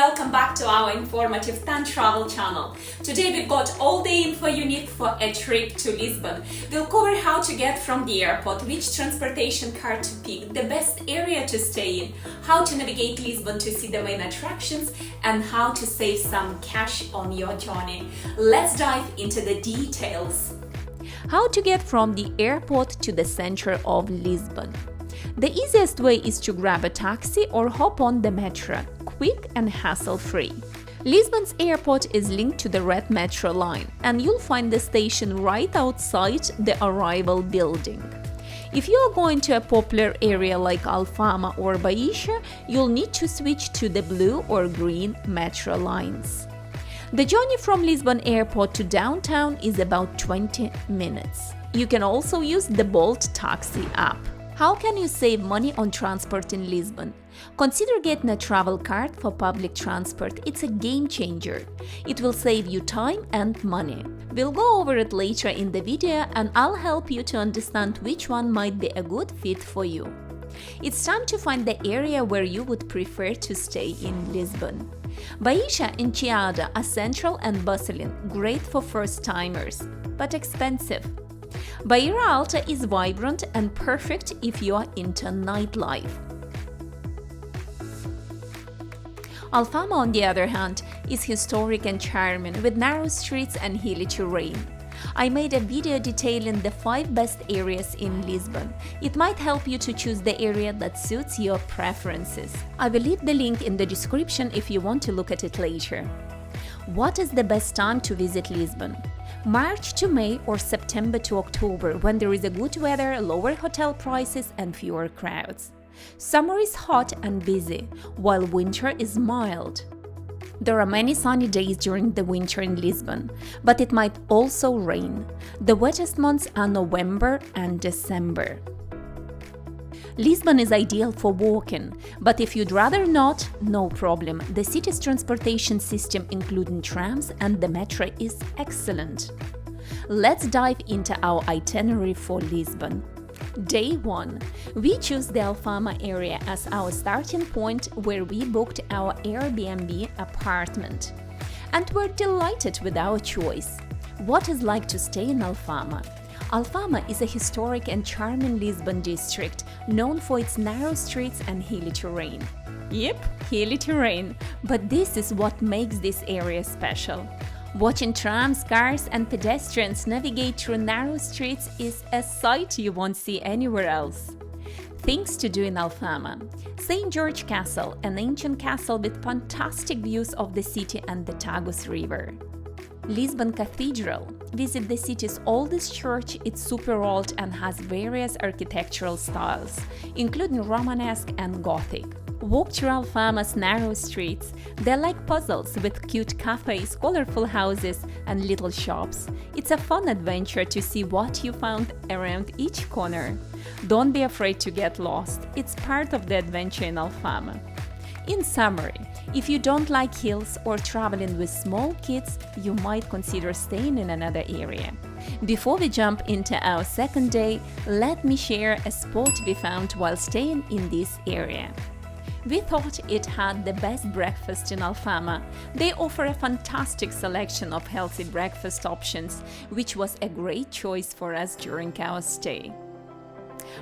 welcome back to our informative Tan Travel channel. Today we've got all the info you need for a trip to Lisbon. We'll cover how to get from the airport, which transportation card to pick, the best area to stay in, how to navigate Lisbon to see the main attractions, and how to save some cash on your journey. Let's dive into the details. How to get from the airport to the center of Lisbon. The easiest way is to grab a taxi or hop on the metro, quick and hassle-free. Lisbon's airport is linked to the red metro line, and you'll find the station right outside the arrival building. If you are going to a popular area like Alfama or Baixa, you'll need to switch to the blue or green metro lines. The journey from Lisbon Airport to downtown is about 20 minutes. You can also use the Bolt taxi app. How can you save money on transport in Lisbon? Consider getting a travel card for public transport. It's a game changer. It will save you time and money. We'll go over it later in the video, and I'll help you to understand which one might be a good fit for you. It's time to find the area where you would prefer to stay in Lisbon. Baixa and Chiado are central and bustling, great for first-timers, but expensive. Bairro Alto is vibrant and perfect if you are into nightlife. Alfama, on the other hand, is historic and charming with narrow streets and hilly terrain. I made a video detailing the 5 best areas in Lisbon. It might help you to choose the area that suits your preferences. I will leave the link in the description if you want to look at it later. What is the best time to visit Lisbon? March to May or September to October, when there is a good weather, lower hotel prices and fewer crowds. Summer is hot and busy, while winter is mild. There are many sunny days during the winter in Lisbon, but it might also rain. The wettest months are November and December. Lisbon is ideal for walking, but if you'd rather not, no problem. The city's transportation system, including trams and the metro, is excellent. Let's dive into our itinerary for Lisbon. Day 1. We choose the Alfama area as our starting point, where we booked our Airbnb apartment. And we're delighted with our choice. What is like to stay in Alfama? Alfama is a historic and charming Lisbon district, known for its narrow streets and hilly terrain. Yep, hilly terrain, but this is what makes this area special. Watching trams, cars and pedestrians navigate through narrow streets is a sight you won't see anywhere else. Things to do in Alfama. St. George Castle, an ancient castle with fantastic views of the city and the Tagus River. Lisbon Cathedral. Visit the city's oldest church. It's super old and has various architectural styles, including Romanesque and Gothic. Walk through Alfama's narrow streets. They're like puzzles with cute cafes, colorful houses, and little shops. It's a fun adventure to see what you found around each corner. Don't be afraid to get lost. It's part of the adventure in Alfama. In summary, if you don't like hills or traveling with small kids, you might consider staying in another area. Before we jump into our second day, let me share a spot we found while staying in this area. We thought it had the best breakfast in Alfama. They offer a fantastic selection of healthy breakfast options, which was a great choice for us during our stay.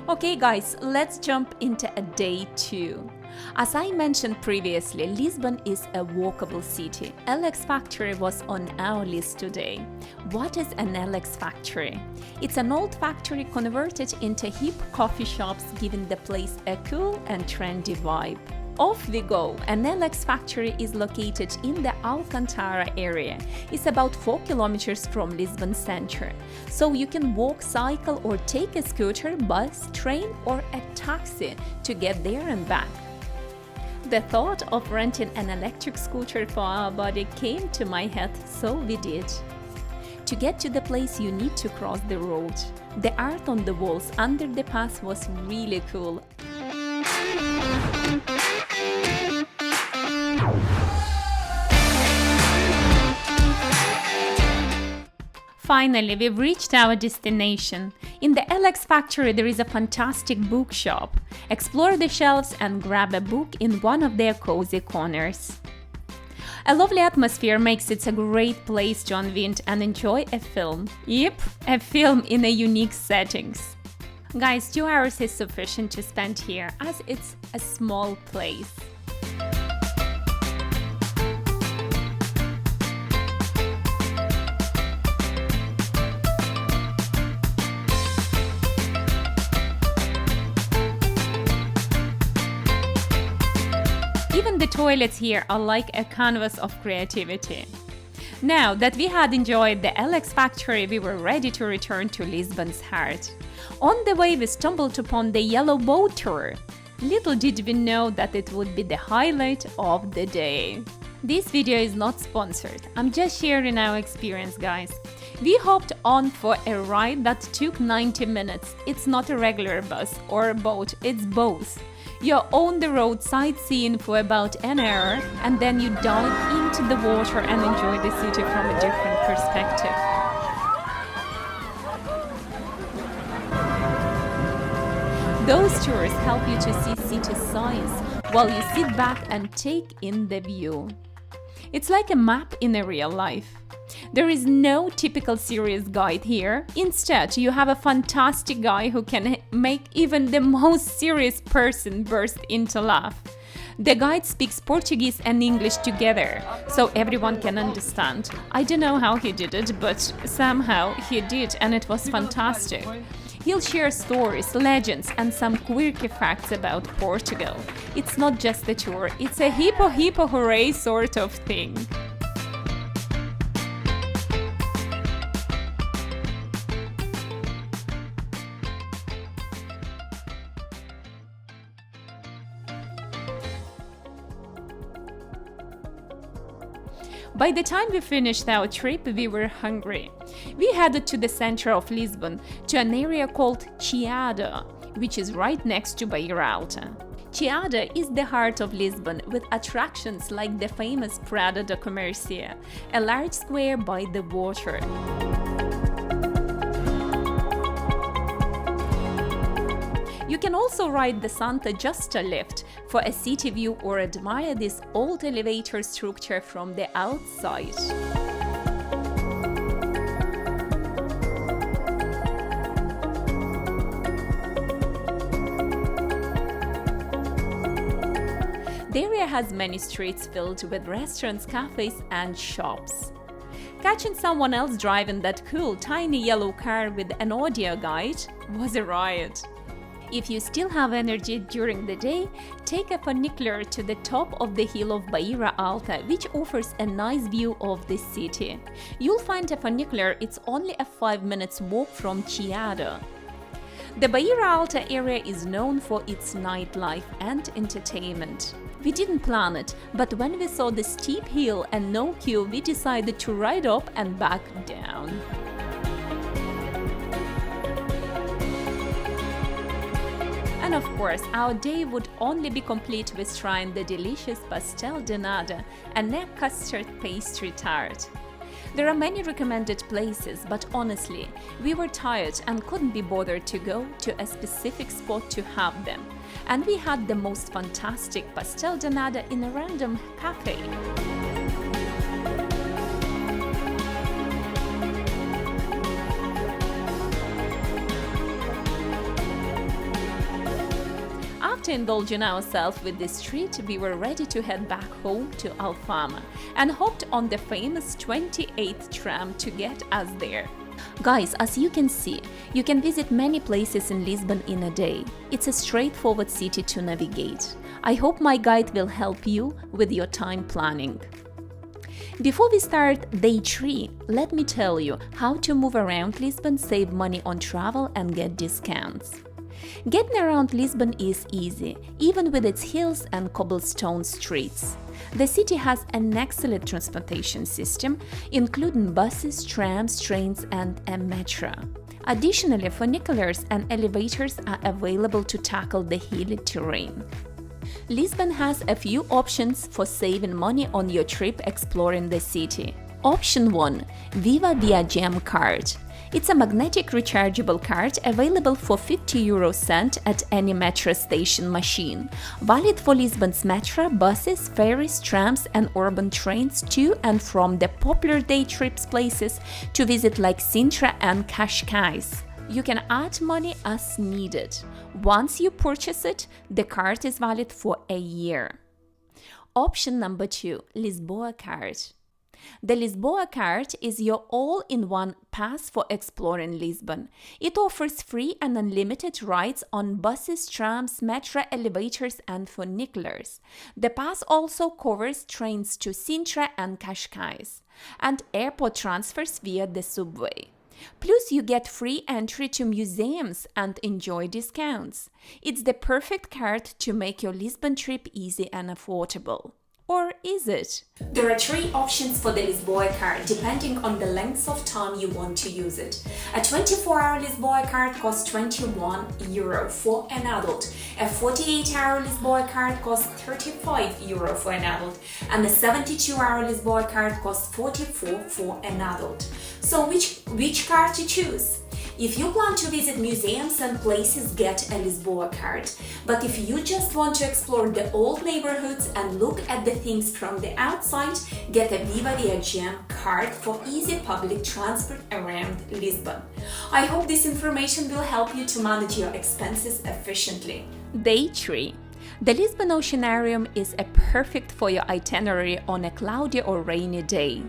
Okay guys, let's jump into a day 2. As I mentioned previously, Lisbon is a walkable city. LX Factory was on our list today. What is an LX Factory? It's an old factory converted into hip coffee shops, giving the place a cool and trendy vibe. Off we go. An LX Factory is located in the Alcântara area. It's about 4 kilometers from Lisbon center, so you can walk, cycle or take a scooter, bus, train or a taxi to get there and back. The thought of renting an electric scooter for our body came to my head, so we did. To get to the place, you need to cross the road. The art on the walls under the path was really cool. Finally, we've reached our destination. In the LX Factory there is a fantastic bookshop. Explore the shelves and grab a book in one of their cozy corners. A lovely atmosphere makes it a great place to unwind and enjoy a film. Yep, a film in a unique settings. Guys, 2 hours is sufficient to spend here as it's a small place. Even the toilets here are like a canvas of creativity. Now that we had enjoyed the LX factory, we were ready to return to Lisbon's heart. On the way, we stumbled upon the yellow boat tour. Little did we know that it would be the highlight of the day. This video is not sponsored, I'm just sharing our experience, guys. We hopped on for a ride that took 90 minutes. It's not a regular bus or a boat, it's both. You're on the road sightseeing for about an hour and then you dive into the water and enjoy the city from a different perspective. Those tours help you to see city sights while you sit back and take in the view. It's like a map in a real life. There is no typical serious guide here. Instead, you have a fantastic guy who can make even the most serious person burst into laugh. The guide speaks Portuguese and English together, so everyone can understand. I don't know how he did it, but somehow he did, and it was fantastic. He'll share stories, legends, and some quirky facts about Portugal. It's not just a tour, it's a hippo hooray sort of thing. By the time we finished our trip, we were hungry. We headed to the center of Lisbon, to an area called Chiado, which is right next to Bairro Alto. Chiado is the heart of Lisbon, with attractions like the famous Praça do Comércio, a large square by the water. You can also ride the Santa Justa lift for a city view or admire this old elevator structure from the outside. The area has many streets filled with restaurants, cafes, and shops. Catching someone else driving that cool tiny yellow car with an audio guide was a riot. If you still have energy during the day, take a funicular to the top of the hill of Bairro Alto, which offers a nice view of the city. You'll find a funicular, it's only a 5 minutes walk from Chiado. The Bairro Alto area is known for its nightlife and entertainment. We didn't plan it, but when we saw the steep hill and no queue, we decided to ride up and back down. And of course, our day would only be complete with trying the delicious pastel de nata, a neck custard pastry tart. There are many recommended places, but honestly, we were tired and couldn't be bothered to go to a specific spot to have them. And we had the most fantastic pastel de nata in a random cafe. After indulging ourselves with this treat, we were ready to head back home to Alfama and hopped on the famous 28th tram to get us there. Guys, as you can see, you can visit many places in Lisbon in a day. It's a straightforward city to navigate. I hope my guide will help you with your time planning. Before we start day 3, let me tell you how to move around Lisbon, save money on travel and get discounts. Getting around Lisbon is easy, even with its hills and cobblestone streets. The city has an excellent transportation system, including buses, trams, trains, and a metro. Additionally, funiculars and elevators are available to tackle the hilly terrain. Lisbon has a few options for saving money on your trip exploring the city. Option 1. Viva Viagem card. It's a magnetic rechargeable card available for 50 € at any metro station machine, valid for Lisbon's metro, buses, ferries, trams and urban trains to and from the popular day trips places to visit like Sintra and Cais. You can add money as needed. Once you purchase it, the card is valid for a year. Option number 2. Lisboa Card. The Lisboa Card is your all-in-one pass for exploring Lisbon. It offers free and unlimited rides on buses, trams, metro elevators and funiculars. The pass also covers trains to Sintra and Cais and airport transfers via the subway. Plus, you get free entry to museums and enjoy discounts. It's the perfect card to make your Lisbon trip easy and affordable. Or is it? There are 3 options for the Lisboa card depending on the length of time you want to use it. A 24-hour Lisboa card costs €21 for an adult, a 48-hour Lisboa card costs €35 for an adult, and a 72-hour Lisboa card costs €44 for an adult. So which card to choose? If you plan to visit museums and places, get a Lisboa card. But if you just want to explore the old neighborhoods and look at the things from the outside, get a Viva Viagem card for easy public transport around Lisbon. I hope this information will help you to manage your expenses efficiently. Day 3. The Lisbon Oceanarium is perfect for your itinerary on a cloudy or rainy day.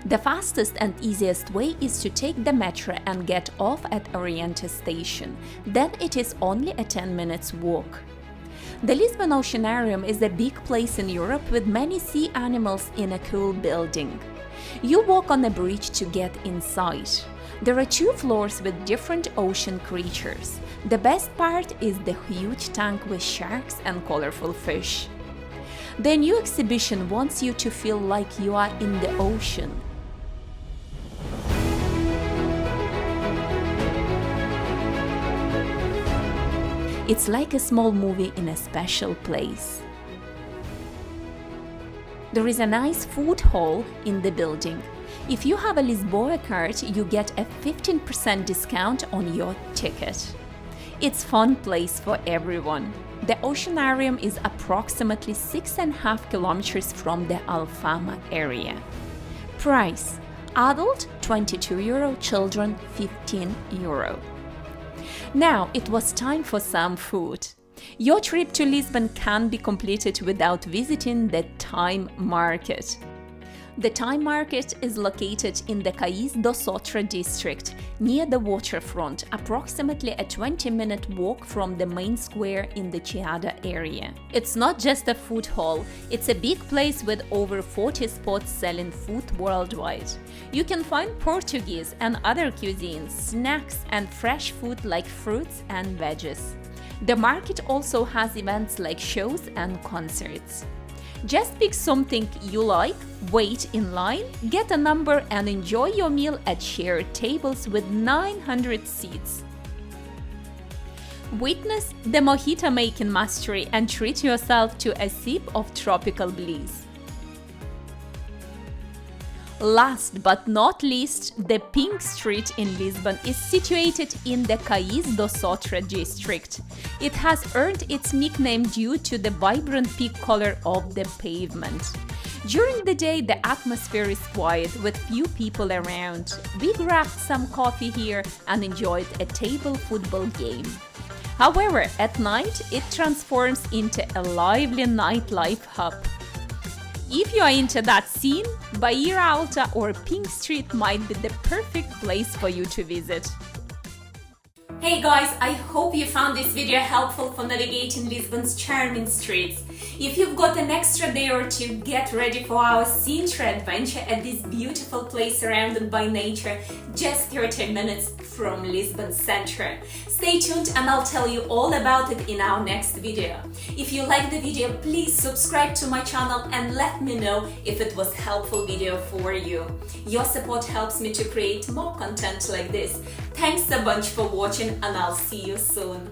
The fastest and easiest way is to take the metro and get off at Oriente station. Then it is only a 10 minutes walk. The Lisbon Oceanarium is a big place in Europe with many sea animals in a cool building. You walk on a bridge to get inside. There are 2 floors with different ocean creatures. The best part is the huge tank with sharks and colorful fish. The new exhibition wants you to feel like you are in the ocean. It's like a small movie in a special place. There is a nice food hall in the building. If you have a Lisboa card, you get a 15% discount on your ticket. It's a fun place for everyone. The Oceanarium is approximately 6.5 kilometers from the Alfama area. Price: adult €22, children €15. Now it was time for some food. Your trip to Lisbon can't be completed without visiting the Thyme Market. The Thyme Market is located in the Cais do Sodré district, near the waterfront, approximately a 20-minute walk from the main square in the Chiado area. It's not just a food hall, it's a big place with over 40 spots selling food worldwide. You can find Portuguese and other cuisines, snacks and fresh food like fruits and veggies. The market also has events like shows and concerts. Just pick something you like, wait in line, get a number and enjoy your meal at shared tables with 900 seats. Witness the mojito making mastery and treat yourself to a sip of tropical bliss. Last but not least, the Pink Street in Lisbon is situated in the Cais do Sodré district. It has earned its nickname due to the vibrant pink color of the pavement. During the day, the atmosphere is quiet with few people around. We grabbed some coffee here and enjoyed a table football game. However, at night, it transforms into a lively nightlife hub. If you are into that scene, Bairro Alto or Pink Street might be the perfect place for you to visit. Hey guys, I hope you found this video helpful for navigating Lisbon's charming streets. If you've got an extra day or two, get ready for our Sintra adventure at this beautiful place surrounded by nature, just 30 minutes from Lisbon Centre. Stay tuned and I'll tell you all about it in our next video. If you liked the video, please subscribe to my channel and let me know if it was a helpful video for you. Your support helps me to create more content like this. Thanks a bunch for watching and I'll see you soon.